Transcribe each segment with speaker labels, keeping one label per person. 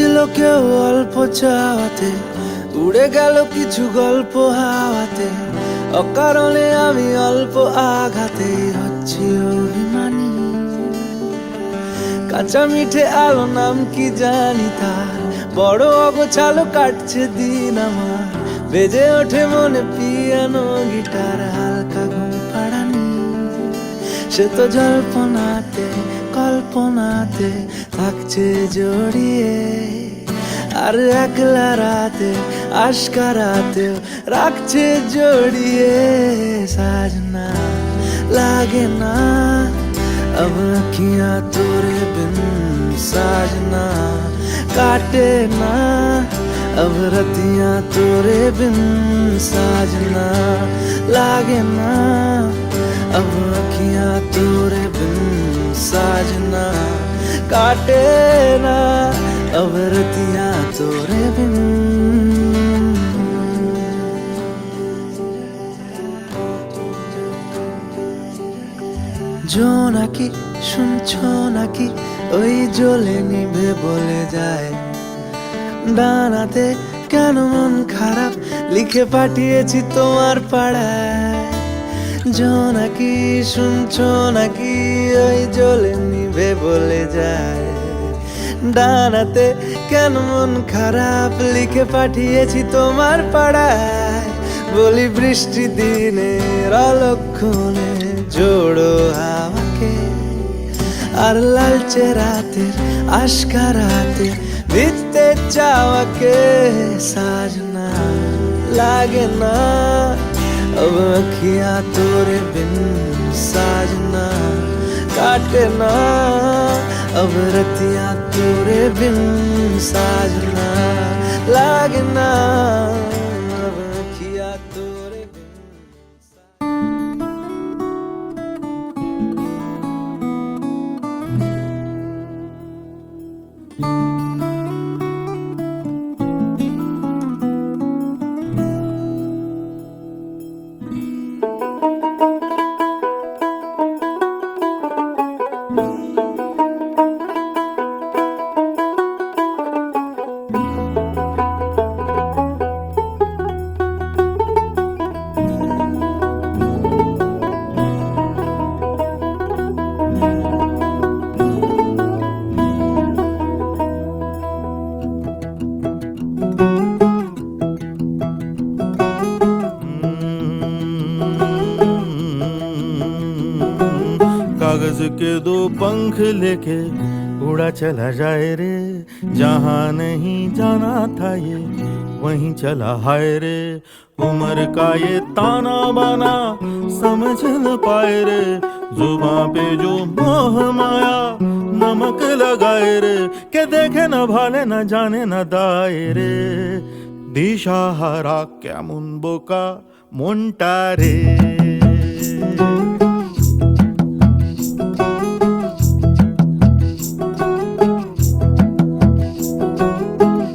Speaker 1: ছিল কেউ অল্প চাওয়াতে, উড়ে গেল কিছু গল্প হাওয়াতে। অকারণে আমি অল্প আঘাতে হচ্ছি অভিমানী। কাঁচা মিঠে আলো নাম কি জানি তার, বড় অগোছালো কাটছে দিন আমার। বেজে ওঠে মনে পিয়ানো গিটার, হালকা ঘুম পাড়ানি। সে তো জল্পনাতে কল্পনাতে থাকছে জড়িয়ে, আর একলা রাতে আশকারাতেও রাখছে জড়িয়ে। সাজনা लागे ना अब अखियां तोरे बिन, साजना काटे ना अब रतियां तोरे बिन। साजना लागे ना अब अखियां तोरे बिन, साजना काटे ना अब रतियां तोरे बिन। জোনাকি শুনছো নাকি ওই জ্বলে নিভে বলে যায়, ডানাতে কেন মন খারাপ লিখে পাঠিয়েছি তোমার পাড়ায়। জোনাকি শুনছো নাকি ওই জ্বলে নিভে বলে যায়, ডানাতে কেন মন খারাপ লিখে পাঠিয়েছি তোমার পাড়ায়। বলি বৃষ্টি দিনের অলক্ষণে জোড়ো হাওয়াকে, আর লালচে রাতের আশকারাতে ভিজতে চাওয়াকে। साजना लागे ना अब अखियां तोरे बिन, साजना काटे ना अब रतियां तोरे बिन। साजना लागे ना अब अखियां तोरे बिन।
Speaker 2: कागज के दो पंख लेके उड़ा चला जाए रे, जहाँ नहीं जाना था ये वहीं चला हाय रे। उम्र का ये ताना बाना समझ न पाए रे, जुबां पे जो मोह माया नमक लगाए रे। के देखे न भाले न जाने न दाए रे, दिशाहारा केमन बोका মনটা রে।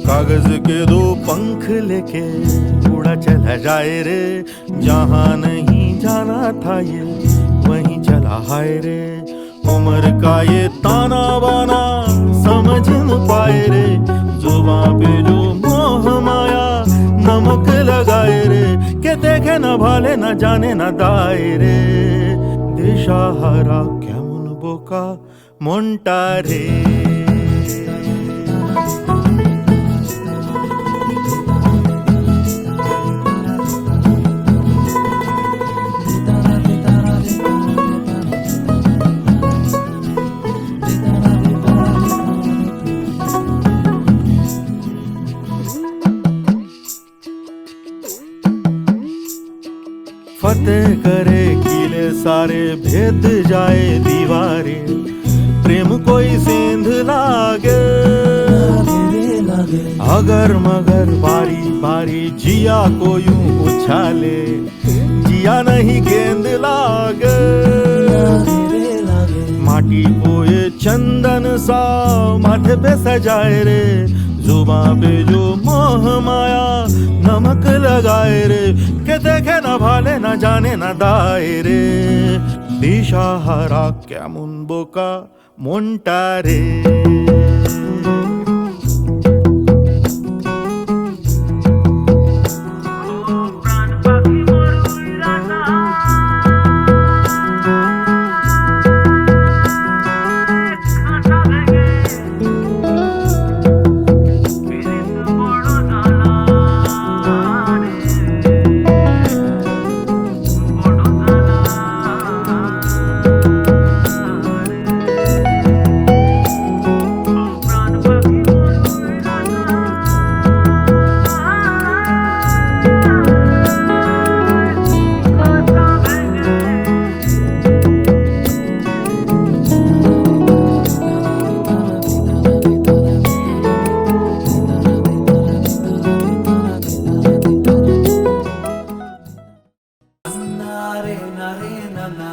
Speaker 2: कागज के दो पंख लेके उड़ा चला जाए रे, जहाँ नहीं जाना था ये वहीं चला हाय रे। उम्र का ये ताना बाना समझ न पाए रे, जुबां पे जो मोह माया नमक लगाए रे। के देखे न भाले न जाने न दाए रे, दिशाहारा केमन बोका মনটা রে। फतेह करे किले सारे, भेद जाए दीवारें। प्रेम कोई सेंध लागे अगर मगर बारी बारी, जिया को यूं उछाले जिया नहीं गेंद लागे। माटी को ये चंदन सा माथे पे सजाए रे, जुबां पे जो मोह माया नमक लगाए रे। के देखे न भाले न जाने न दाए रे, दिशाहारा কেমন বোকা মনটা রে।
Speaker 1: না না,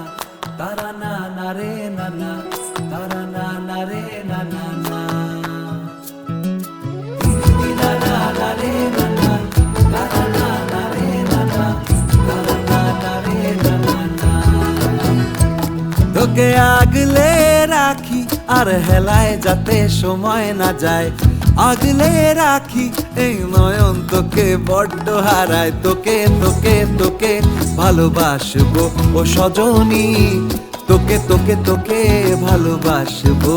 Speaker 1: তারা না না রে না না, তারা না না রে না না না, না না না রে না না, তারা না না রে না না, তারা না না রে না না না। তোকে আগলে রাখি আর হেলায় যাতে সময় না যায়, আগলে রাখি এই নয়ন তোকে বড্ড হারায়। তোকে তোকে তোকে ভালোবাসবো ও সজনী, তোকে তোকে তোকে ভালোবাসবো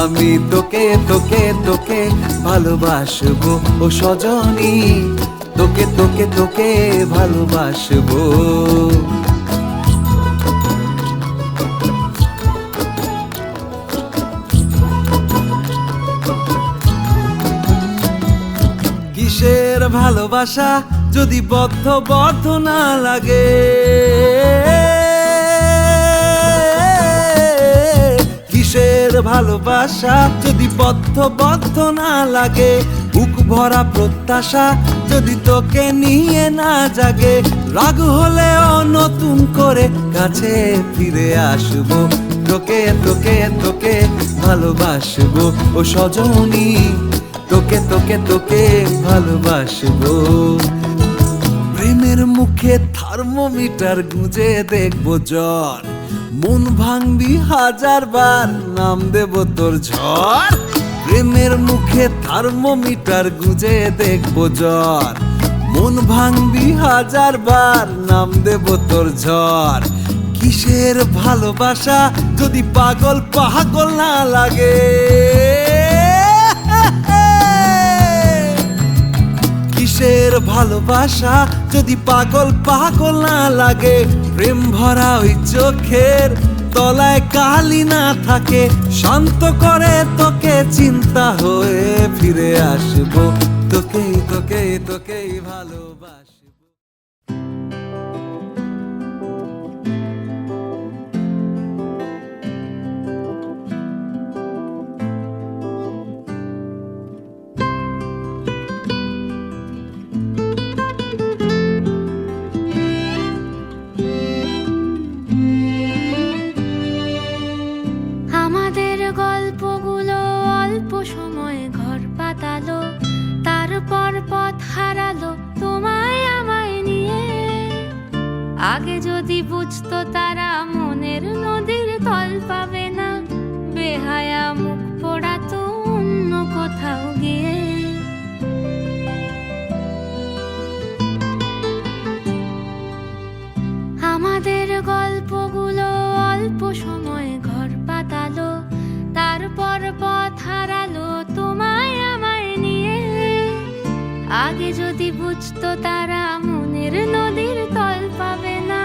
Speaker 1: আমি, তোকে তোকে তোকে ভালোবাসবো ও সজনী, তোকে তোকে তোকে ভালোবাসবো। কিসের ভালোবাসা যদি বদ্ধ বদ্ধ না লাগে, কিসের ভালোবাসা যদি বদ্ধ বদ্ধ না লাগে, বুক ভরা প্রত্যাশা যদি তোকে নিয়ে না জাগে, রাগ হলেও নতুন করে কাছে ফিরে আসবো, তোকে তোকে তোকে ভালোবাসবো ও সজনী, তোকে তোকে তোকে ভালোবাসবো। প্রেমের মুখে থার্মোমিটার গুঁজে দেখবো জ্বর, মন ভাঙবি হাজার বার নাম দেব তোর ঝড়। প্রেমের মুখে থার্মোমিটার গুঁজে দেখবো জ্বর, মন ভাঙবি হাজার বার নাম দেব তোর ঝড়। কিসের ভালোবাসা যদি পাগল পাগল না লাগে, কিসের ভালোবাসা যদি পাগল পাগল না লাগে, প্রেম ভরা ওই চোখের তলায় কালি না থাকে, শান্ত করে তোকে চিন্তা হয়ে ফিরে আসবো, তোকেই তোকেই তোকেই ভালোবাসবো।
Speaker 3: গল্পগুলো অল্প সময়ে ঘর পাতালো, তারপর পথ হারালো তোমায় আমায় নিয়ে। আগে যদি বুঝতো তারা মনের নদীর তল পাবে না, বেহায়া মুখ পোড়াতো অন্য কোথাও গিয়ে। আমাদের গল্পগুলো অল্প সময়ে ঘর পাতালো, তারপর পথ হারালো তোমায় আমায় নিয়ে। আগে যদি বুঝতো তারা মনের নদীর তল পাবে না,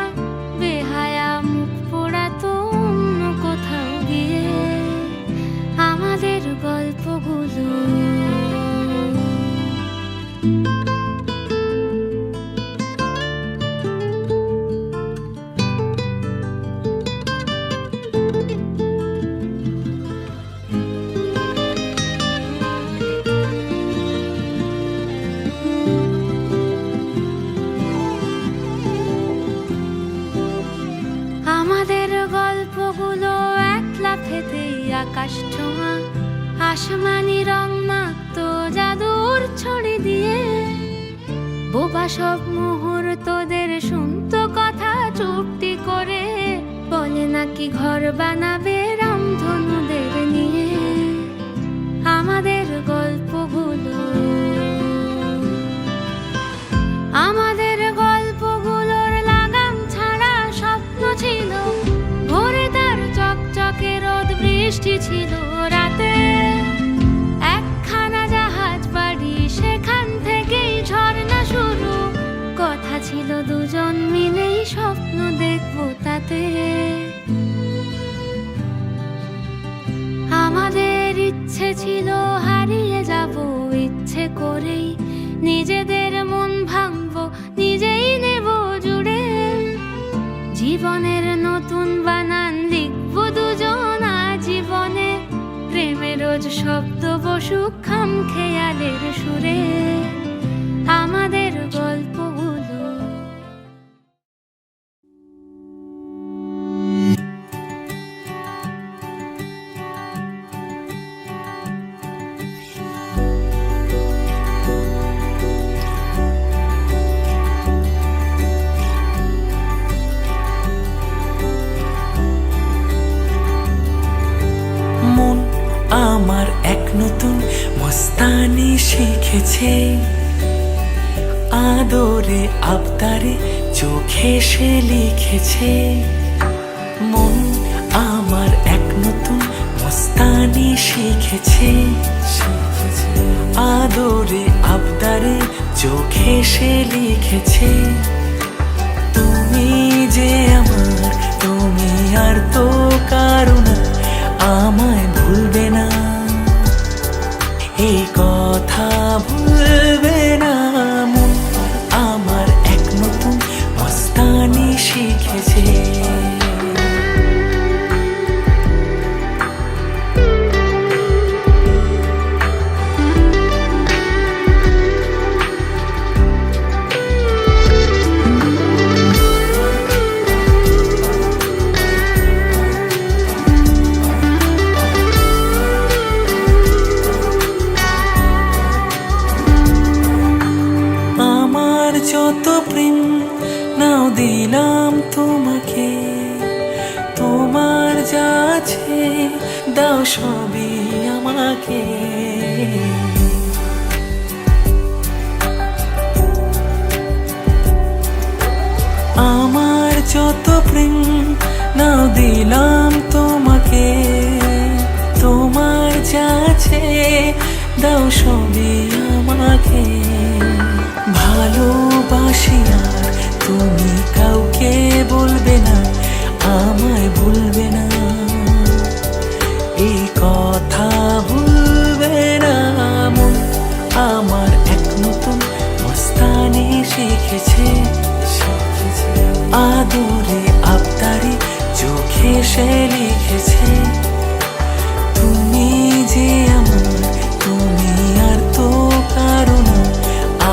Speaker 3: বেহায়া মুখ পোড়াতো অন্য কোথাও গিয়ে। আমাদের গল্পগুলো আকাশ ছোঁয়া আসমানি রং মাখতো জাদুর ছড়ি দিয়ে। বোবা সব মুহূর্তদের শুনতো কথা চুপটি করে, বলে নাকি ঘর বানাবে রামধনুদের নিয়ে। আমাদের গল্পগুলো আমাদের গল্পগুলোর লাগাম ছাড়া স্বপ্ন ছিল, ভোরে তার চকচকে রোদ বৃষ্টি ছিল রাতে। একখানা জাহাজ বাড়ি সেখান থেকেই ঝর্ণা শুরু, কথা ছিল দুজন মিলেই স্বপ্ন দেখবো তাতে। আমাদের ইচ্ছে ছিল হারিয়ে যাব ইচ্ছে করেই, নিজেদের মন ভাঙবো নিজেই নেব জুড়ে। জীবনের নতুন বানান লিখবো দুজন আজীবনে, প্রেমের রোজ শব্দ বসুক খাম খেয়ালের সুরে। আমাদের গল্পগুলো
Speaker 4: আমার এক নতুন মস্তানি শিখেছে, আদরে আবদারে চোখে সে লিখেছে। মন আমার এক নতুন মস্তানি শিখেছে, আদরে আবদারে চোখে সে লিখেছে। তুমি যে আমার, তুমি আর তো কারো না, আমায় ভুলবে না, এই কথা ভুলবে না। মন আমার এক নতুন মস্তানি শিখেছে। যত প্রেম নাও দিলাম তোমাকে, তোমার যা আছে দাও সবই আমাকে। আমার যত প্রেম নাও দিলাম তোমাকে, তোমার যা আছে দাও সবই আমাকে। ভালোবাসি আর তুমি কাউকে বলবে না, আমায় ভুলবে না, এই কথা ভুলবে না। মন আমার এক নতুন মস্তানি শিখেছে, আদরে আবদারে চোখে সে লিখেছে। তুমি যে আমার, তুমি আর তো কারো না,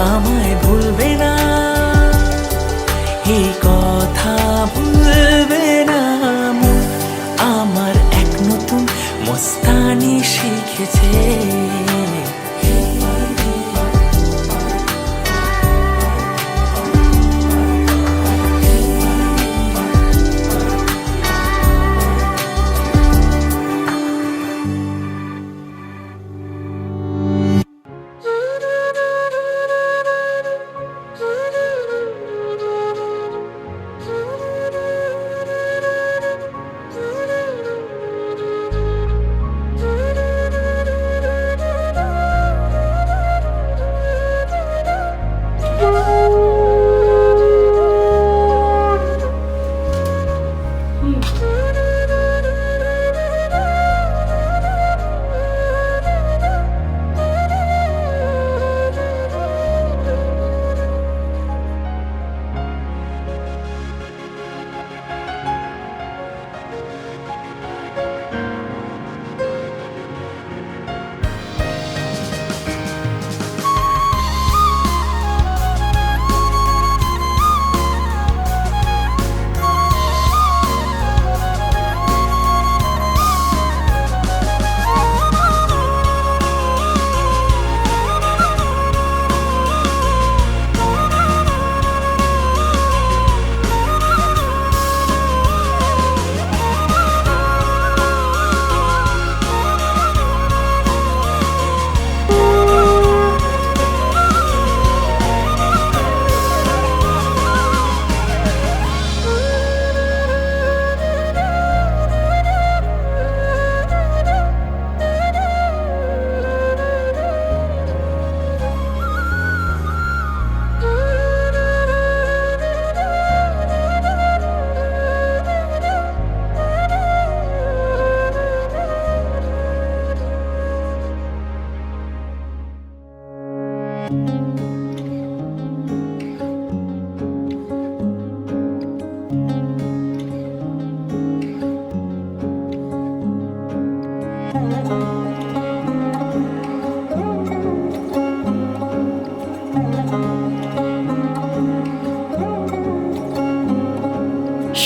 Speaker 4: আমায় ভুলবে না, এই কথা ভুলবে না। মন আমার এক নতুন মস্তানি শিখেছে।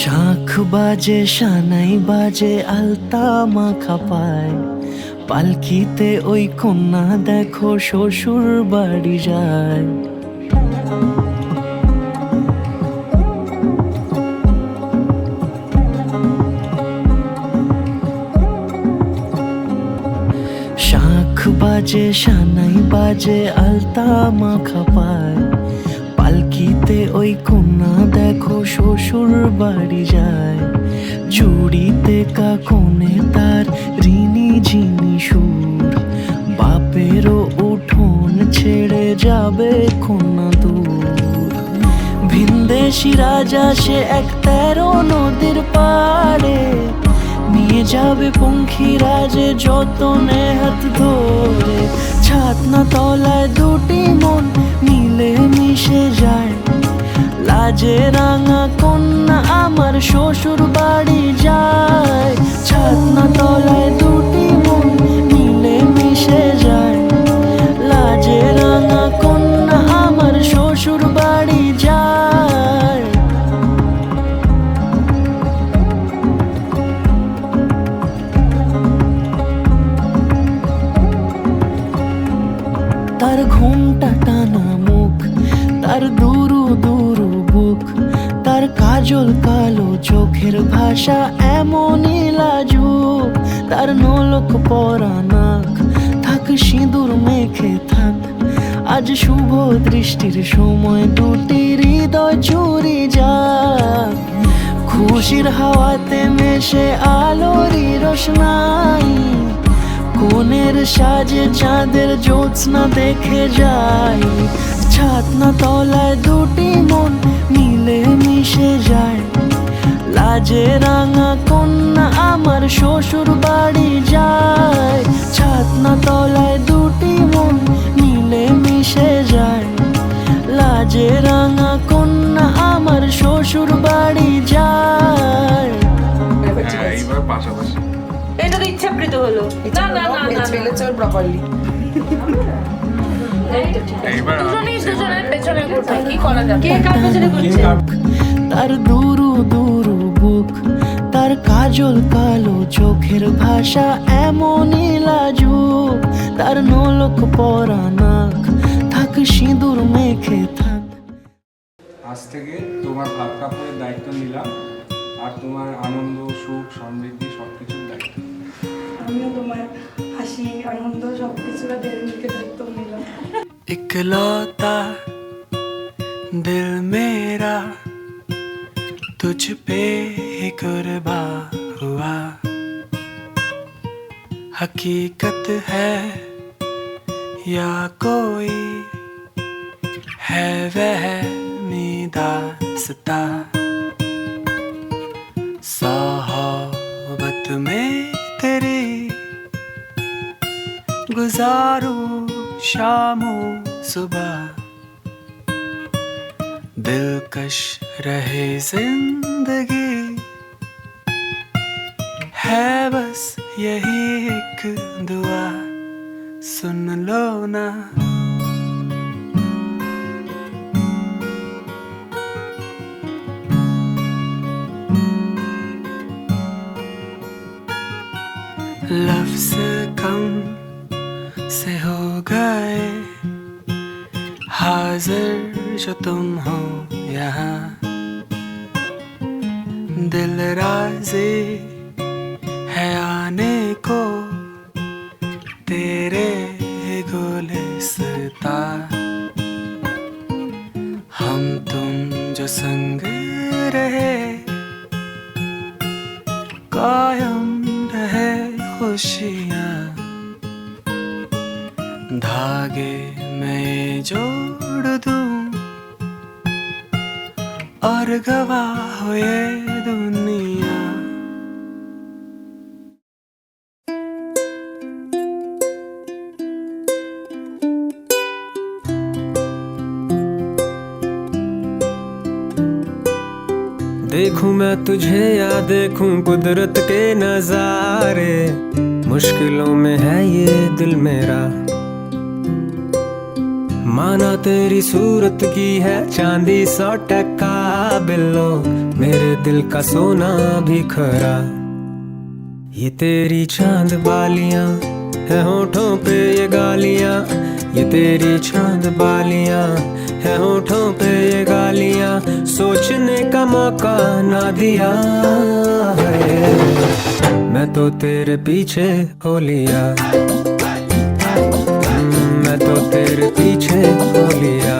Speaker 4: শাঁখ বাজে সানাই বাজে আলতা মাখা পায়, পালকিতে ওই কন্যা দেখো শ্বশুর বাড়ি যায়। যে সানাই বাজে আলতা মাখা পায়, পালকিতে ওই কন্যা দেখো শ্বশুর বাড়ি যায়। চুড়িতে কাকনে তার ঋণী ঝিনি সুর, বাপেরও উঠোন ছেড়ে যাবে কন্যা দূর। ভিনদেশি রাজা সে এক 13 নদীর পাড়ে, নিয়ে যাবে পঙ্খী রাজে যতনে হাত ধরে। ছাতনা তলায় দুটি মন মিলে মিশে যায়, লাজে রাঙা কন্যা আমার শ্বশুর বাড়ি যায়। ছাতনা তলায় দুটি মন মিলে মিশে যায়, লাজে রাঙা কন্যা আমার শ্বশুর বাড়ি যায়। তার ঘুমটা টানা মুখ, তার দুরু দুরু বুক, তার কাজল কালো চোখের ভাষা এমনই লাজুক। তার নলক পরা নাক, থাক সিঁদুর মেখে থাক, আজ শুভ দৃষ্টির সময় দুটি হৃদয় চুরি যাক। খুশির হাওয়াতে মেশে আলোরই রোশনাই, কোণের সাজে চাঁদের জ্যোৎস্না দেখে যাই। ছাতনা তলায় দুটি মন মিলে মিশে যায়, লাজে রাঙা কন্যা আমার শ্বশুর বাড়ি যায়। ছাতনা তলায় দুটি মন মিলে মিশে যায়, লাজে রাঙা কন্যা আমার শ্বশুর বাড়ি যায়।
Speaker 5: এইবার পাশাপাশি
Speaker 6: এটা তো ইচ্ছাকৃত হলো। না না না না
Speaker 7: ফেলেছে ওর প্রপারলি।
Speaker 5: এইবার
Speaker 6: দুজনের পেছনে ঘুরতে কি করা যাবে? কে কার পেছনে ঘুরছে?
Speaker 4: তার দুরু দুরু বুক, তার কাজল কালো চোখের ভাষা এমনই লাজুক। তার নলক পরা নাক, থাক সিঁদুর মেখে থাক।
Speaker 5: আজ থেকে তোমার ভাত কাপড়ের দায়িত্ব নিলাম, আর তোমার আনন্দ সুখ সমৃদ্ধি সবকিছুর দায়িত্ব।
Speaker 7: আমিও তোমার হাসি আনন্দ সবকিছুর দায়িত্ব নিলাম।
Speaker 4: इकलौता दिल मेरा तुझ पे ही कुर्बा हुआ, हकीकत है या कोई है वहमी दास्ता। सोहबत में तेरी गुजारूं शामो सुबह, दिलकश रहे जिंदगी है बस यही एक दुआ, सुन लो ना। लफ्ज़ कम से हो गए हाजिर जो तुम हो यहाँ, दिल राज़ी है आने को तेरे गुलिस्ता। हम तुम जो संग रहे कायम रहे खुशियाँ, धागे में जोड़ दूं और गवाह हो ये दुनिया।
Speaker 8: देखूं मैं तुझे या देखूं कुदरत के नजारे, मुश्किलों में है ये दिल मेरा। माना तेरी सूरत की है चांदी 100% बिल्लो, मेरे दिल का सोना भी खरा। ये तेरी चांद बालियां है होठों पे ये गालियां, ये तेरी चांद बालियां है होठों पे ये गालियां, सोचने का मौका ना दिया है, मैं तो तेरे पीछे हो लिया। मैं तो तेरे पीछे बोलिया,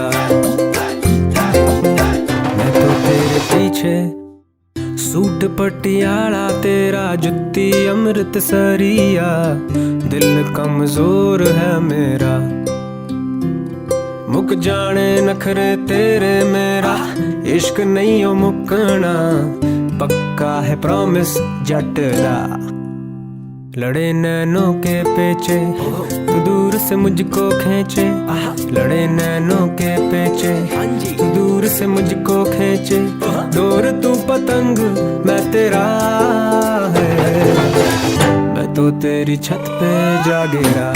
Speaker 8: मैं तो तेरे पीछे। सूट पटियाला तेरा, जुत्ती अमृतसरिया, दिल कमजोर है मेरा। मुक जाने नखरे तेरे मेरा, इश्क नहीं हो मुकना, पक्का है प्रॉमिस जट दा। लड़े नैनों के पेचे, तू दूर से मुझको खींचे, लड़े नैनों के पेचे, तू दूर से मुझको खींचे। दूर तू पतंग मैं तेरा है, मैं तो तेरी छत पे जा गिरा,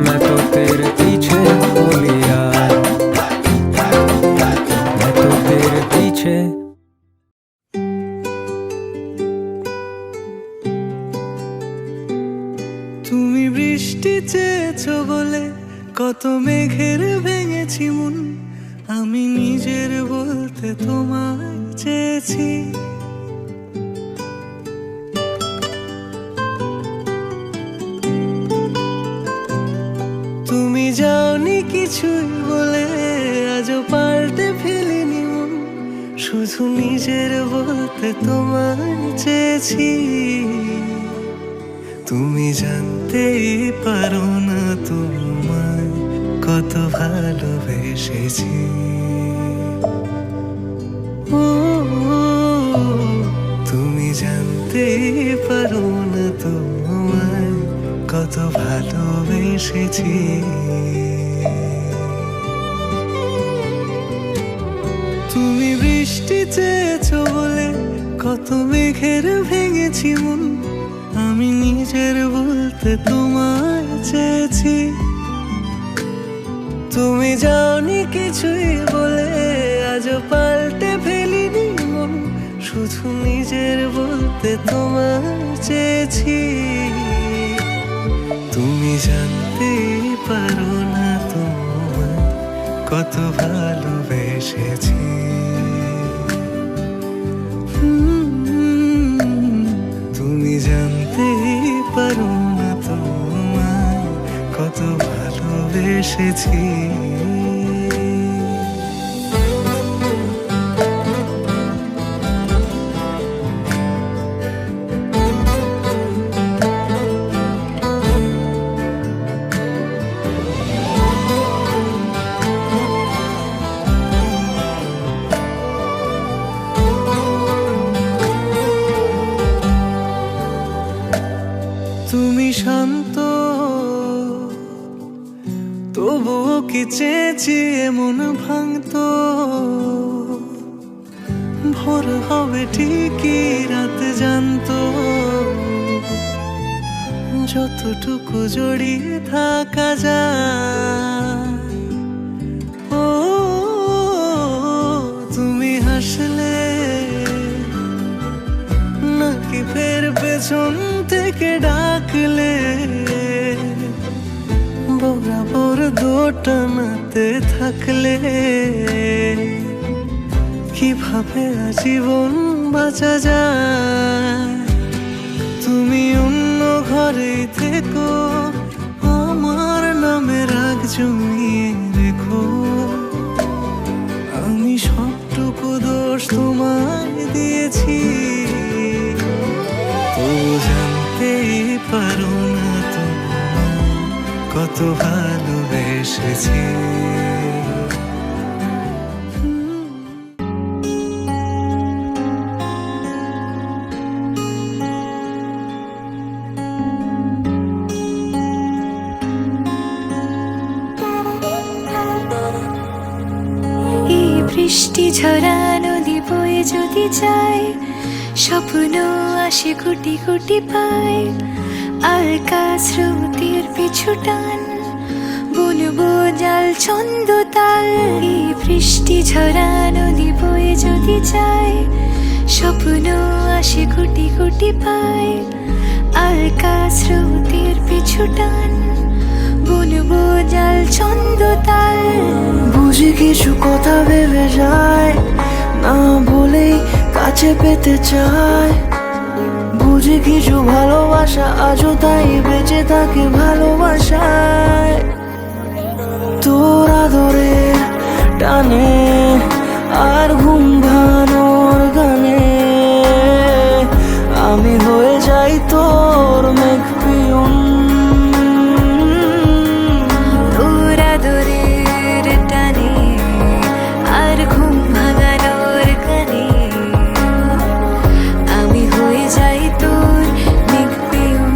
Speaker 8: मैं तो तेरे पीछे बोलिया, मैं तो तेरे पीछे।
Speaker 9: তুমি বৃষ্টি চেয়েছো বলে কত মেঘের ভেঙেছি মন, আমি নিজের বলতে তোমায় চেয়েছি। তুমি যাওনি কিছুই বলে আজও পাল্টে ফেলিনি মন, শুধু নিজের বলতে তোমায় চেয়েছি। তুমি জানতেই পারো না তোমায় কত ভালোবেসেছি। ও তুমি জানতেই পারো না তোমায় কত ভালোবেসেছি। তুমি বৃষ্টি চেয়েছো বলে কত মেঘের ভেঙেছি মন, আমি নিজের বলতে তোমায় চেয়েছি। তুমি যাওনি কিছুই বলে আজও পাল্টে ফেলিনি মন, শুধু নিজের বলতে তোমায় চেয়েছি। তুমি জানতেই পারো না তোমায় কত ভালোবেসেছি। তুমি জানতেই পারো না তোমায় কত ভালোবেসেছি। তুমি শান্ত তবুও কি চেয়েছি এমন ভাঙতো, ভোর হবে ঠিকই রাত জানতো, যতটুকু জড়িয়ে থাকা যায়। ও তুমি হাসলে নাকি ফের পেছন থেকে ডাকলে, বরাবর দোটানাতে থাকলে কিভাবে আজীবন বাঁচা যায়। তুমি অন্য ঘরে থেকো, আমার নামে রাগ জমিয়ে রেখো, আমি সবটুকু দোষ তোমায় দিয়েছি। তো জানতেই পারো না তোমায় কত ভালোবেসেছি।
Speaker 3: বৃষ্টি ঝরা নদী বয়ে যদি যায়, স্বপ্ন আসে কোটি কোটি পায়, আলকা স্রোতের পিছু টান, বুনবো জাল ছন্দ তাল। এই বৃষ্টি ঝরা নদী বয়ে যদি যায়, স্বপ্ন আসে কোটি কোটি পায়, আলকা স্রোতের পিছু টান, বুনবো জাল ছন্দ তাল।
Speaker 9: বুঝি কিছু কথা ভেবে যায়, না বলেই কাছে পেতে চায়, বুঝি কিছু ভালোবাসা আজও তাই বেঁচে থাকে ভালোবাসায়। তোর আদরে টানে আর ঘুম ভাঙানোর গানে আমি হয়ে যাই তোর মেঘ পিয়ন।
Speaker 3: তোর আদরের টানে আর ঘুম ভাঙানোর গানে আমি হয়ে যাই তোর মেঘ পিয়ন।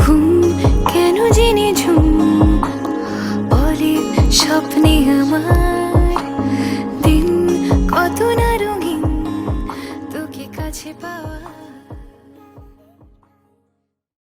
Speaker 3: ঘুম কেন জেনে ঝুম বলে স্বপ্নে আমার দিন কত না রঙিন তোকে কাছে পাওয়া।